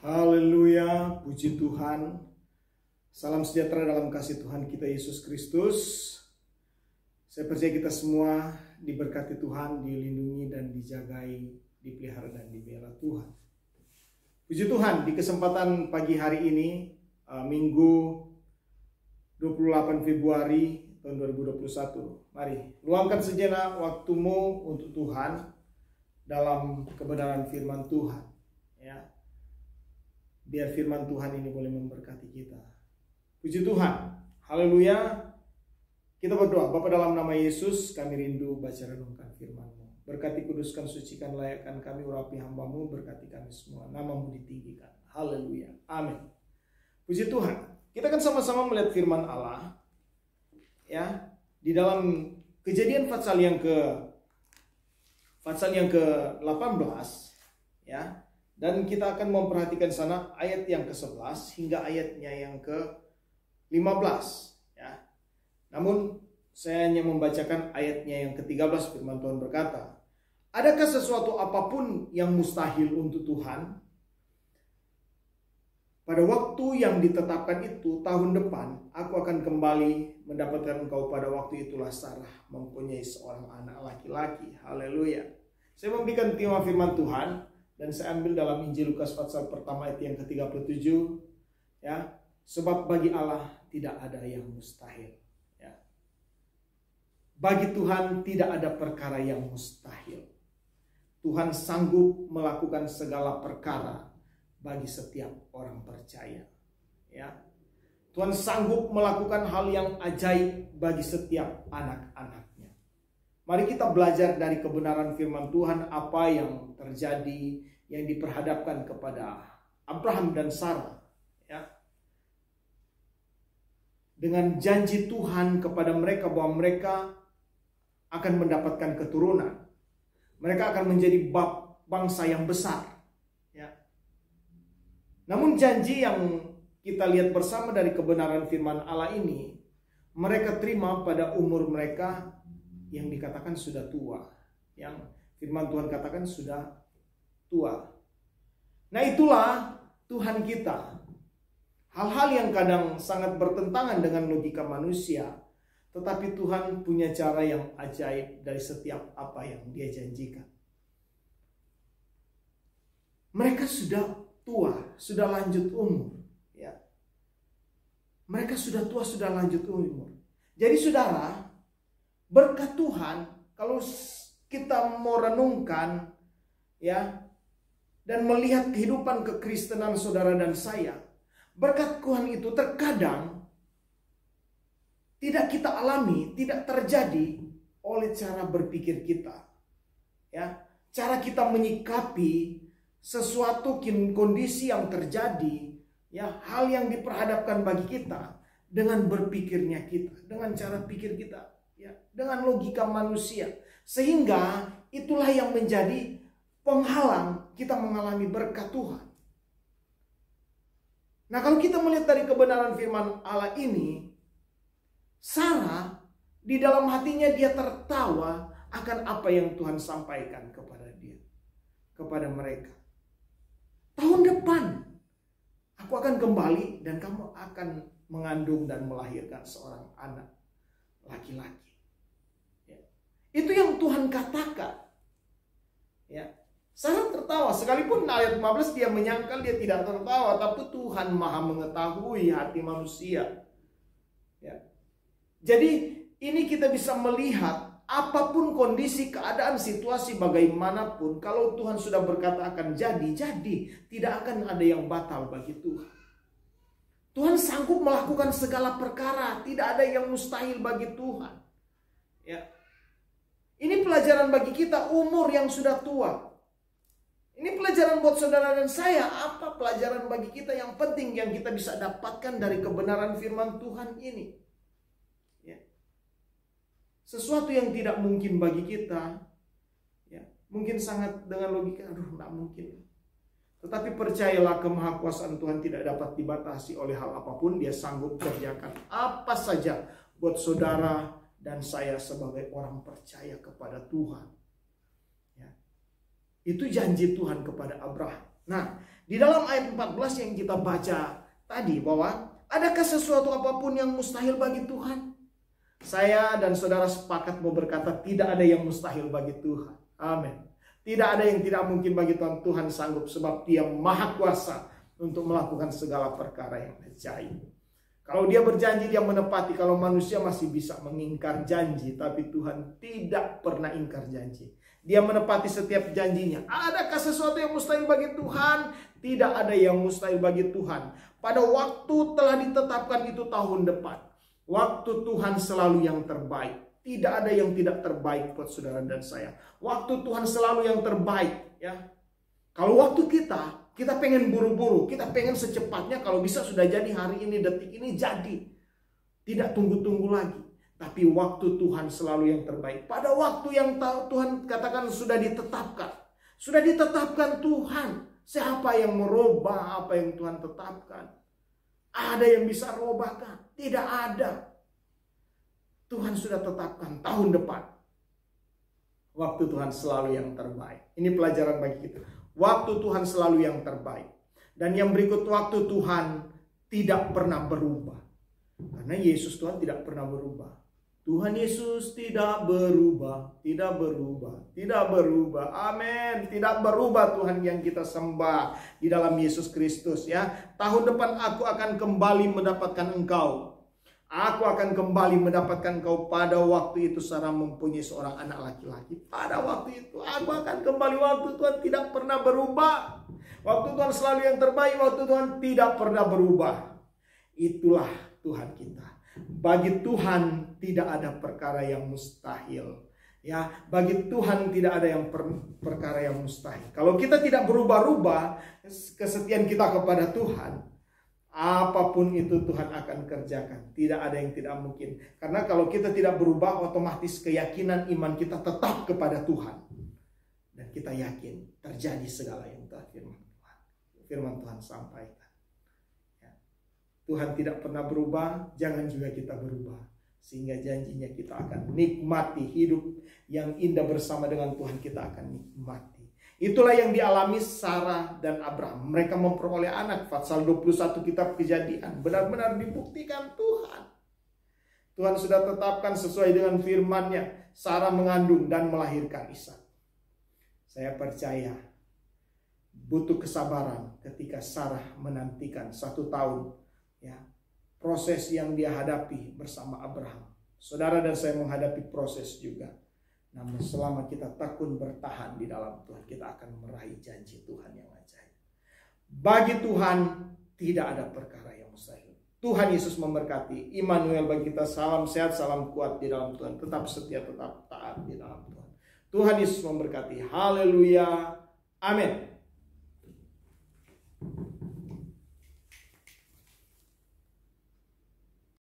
Haleluya, puji Tuhan. Salam sejahtera dalam kasih Tuhan kita Yesus Kristus. Saya percaya kita semua diberkati Tuhan, dilindungi dan dijagai, dipelihara dan dibela Tuhan. Puji Tuhan, di kesempatan pagi hari ini, Minggu 28 Februari tahun 2021. Mari, luangkan sejenak waktumu untuk Tuhan dalam kebenaran firman Tuhan. Ya. Biar firman Tuhan ini boleh memberkati kita. Puji Tuhan. Haleluya. Kita berdoa. Bapa, dalam nama Yesus kami rindu baca renungkan firman-Mu. Berkati, kuduskan, sucikan, layakkan kami, urapi hamba-Mu, berkati kami semua. Nama-Mu ditinggikan. Haleluya. Amin. Puji Tuhan. Kita akan sama-sama melihat firman Allah. Ya, di dalam Kejadian pasal yang ke-18, ya. Dan kita akan memperhatikan sana ayat yang ke-11 hingga ayatnya yang ke-15. Ya. Namun saya hanya membacakan ayatnya yang ke-13. Firman Tuhan berkata, adakah sesuatu apapun yang mustahil untuk Tuhan? Pada waktu yang ditetapkan itu, tahun depan, aku akan kembali mendapatkan engkau. Pada waktu itulah Sarah mempunyai seorang anak laki-laki. Haleluya. Saya memberikan tema firman Tuhan. Dan saya ambil dalam Injil Lukas pasal pertama ayat yang ke-37. Ya, sebab bagi Allah tidak ada yang mustahil. Ya. Bagi Tuhan tidak ada perkara yang mustahil. Tuhan sanggup melakukan segala perkara bagi setiap orang percaya. Ya. Tuhan sanggup melakukan hal yang ajaib bagi setiap anak-anaknya. Mari kita belajar dari kebenaran firman Tuhan apa yang terjadi, yang diperhadapkan kepada Abraham dan Sarah. Ya. Dengan janji Tuhan kepada mereka bahwa mereka akan mendapatkan keturunan. Mereka akan menjadi bangsa yang besar. Ya. Namun janji yang kita lihat bersama dari kebenaran firman Allah ini, mereka terima pada umur mereka yang dikatakan sudah tua. Yang firman Tuhan katakan sudah tua. Nah, itulah Tuhan kita. Hal-hal yang kadang sangat bertentangan dengan logika manusia, tetapi Tuhan punya cara yang ajaib dari setiap apa yang Dia janjikan. Mereka sudah tua, sudah lanjut umur, ya. Mereka sudah tua, sudah lanjut umur. Jadi saudara, berkat Tuhan, kalau kita mau renungkan, ya, dan melihat kehidupan kekristenan saudara dan saya, berkat Tuhan itu terkadang tidak kita alami, tidak terjadi oleh cara berpikir kita. Ya, cara kita menyikapi sesuatu kondisi yang terjadi, ya, hal yang diperhadapkan bagi kita dengan berpikirnya kita, dengan cara pikir kita, ya, dengan logika manusia. Sehingga itulah yang menjadi penghalang kita mengalami berkat Tuhan. Nah, kalau kita melihat dari kebenaran firman Allah ini, Sarah di dalam hatinya dia tertawa akan apa yang Tuhan sampaikan kepada dia, kepada mereka. Tahun depan aku akan kembali dan kamu akan mengandung dan melahirkan seorang anak laki-laki. Ya. Itu yang Tuhan katakan. Ya. Sarah tertawa, sekalipun ayat 15 dia menyangkal dia tidak tertawa, tapi Tuhan maha mengetahui hati manusia. Ya. Jadi ini kita bisa melihat apapun kondisi, keadaan, situasi bagaimanapun, kalau Tuhan sudah berkata akan jadi, tidak akan ada yang batal bagi Tuhan. Tuhan sanggup melakukan segala perkara, tidak ada yang mustahil bagi Tuhan. Ya. Ini pelajaran bagi kita umur yang sudah tua. Ini pelajaran buat saudara dan saya. Apa pelajaran bagi kita yang penting yang kita bisa dapatkan dari kebenaran firman Tuhan ini? Ya. Sesuatu yang tidak mungkin bagi kita, ya, mungkin sangat dengan logika, aduh, tidak mungkin. Tetapi percayalah, kemahakuasaan Tuhan tidak dapat dibatasi oleh hal apapun. Dia sanggup kerjakan apa saja buat saudara dan saya sebagai orang percaya kepada Tuhan. Ya. Itu janji Tuhan kepada Abraham. Nah, di dalam ayat 14 yang kita baca tadi bahwa adakah sesuatu apapun yang mustahil bagi Tuhan? Saya dan saudara sepakat mau berkata tidak ada yang mustahil bagi Tuhan. Amin. Tidak ada yang tidak mungkin bagi Tuhan. Tuhan sanggup sebab Dia maha kuasa untuk melakukan segala perkara yang ajaib. Kalau Dia berjanji, Dia menepati. Kalau manusia masih bisa mengingkar janji, tapi Tuhan tidak pernah ingkar janji. Dia menepati setiap janjinya. Adakah sesuatu yang mustahil bagi Tuhan? Tidak ada yang mustahil bagi Tuhan. Pada waktu telah ditetapkan itu tahun depan, waktu Tuhan selalu yang terbaik. Tidak ada yang tidak terbaik buat saudara dan saya. Waktu Tuhan selalu yang terbaik, ya. Kalau waktu kita pengen buru-buru, kita pengen secepatnya, kalau bisa sudah jadi hari ini, detik ini jadi. Tidak tunggu-tunggu lagi. Tapi waktu Tuhan selalu yang terbaik. Pada waktu yang Tuhan katakan sudah ditetapkan. Sudah ditetapkan Tuhan. Siapa yang merubah apa yang Tuhan tetapkan? Ada yang bisa robahkan? Tidak ada. Tuhan sudah tetapkan tahun depan. Waktu Tuhan selalu yang terbaik. Ini pelajaran bagi kita. Waktu Tuhan selalu yang terbaik. Dan yang berikut, waktu Tuhan tidak pernah berubah. Karena Yesus Tuhan tidak pernah berubah. Tuhan Yesus tidak berubah, tidak berubah, tidak berubah. Amin. Tidak berubah Tuhan yang kita sembah di dalam Yesus Kristus, ya. Tahun depan aku akan kembali mendapatkan engkau. Aku akan kembali mendapatkan engkau. Pada waktu itu Sarah mempunyai seorang anak laki-laki. Pada waktu itu aku akan kembali. Waktu Tuhan tidak pernah berubah. Waktu Tuhan selalu yang terbaik. Waktu Tuhan tidak pernah berubah. Itulah Tuhan kita. Bagi Tuhan tidak ada perkara yang mustahil. Ya, bagi Tuhan tidak ada yang perkara yang mustahil. Kalau kita tidak berubah-ubah kesetiaan kita kepada Tuhan, apapun itu Tuhan akan kerjakan. Tidak ada yang tidak mungkin. Karena kalau kita tidak berubah, otomatis keyakinan iman kita tetap kepada Tuhan. Dan kita yakin terjadi segala yang telah firman Tuhan sampaikan. Ya. Tuhan tidak pernah berubah, jangan juga kita berubah. Sehingga janjinya kita akan nikmati hidup yang indah bersama dengan Tuhan, kita akan nikmati. Itulah yang dialami Sarah dan Abraham. Mereka memperoleh anak. Pasal 21 kitab Kejadian. Benar-benar dibuktikan Tuhan. Tuhan sudah tetapkan sesuai dengan firman-Nya. Sarah mengandung dan melahirkan Ishak. Saya percaya butuh kesabaran ketika Sarah menantikan 1 tahun. Ya, proses yang dia hadapi bersama Abraham. Saudara dan saya menghadapi proses juga. Namun selama kita tekun bertahan di dalam Tuhan, kita akan meraih janji Tuhan yang ajaib. Bagi Tuhan tidak ada perkara yang mustahil. Tuhan Yesus memberkati. Immanuel bagi kita, salam sehat, salam kuat di dalam Tuhan. Tetap setia, tetap taat di dalam Tuhan. Tuhan Yesus memberkati. Haleluya. Amin.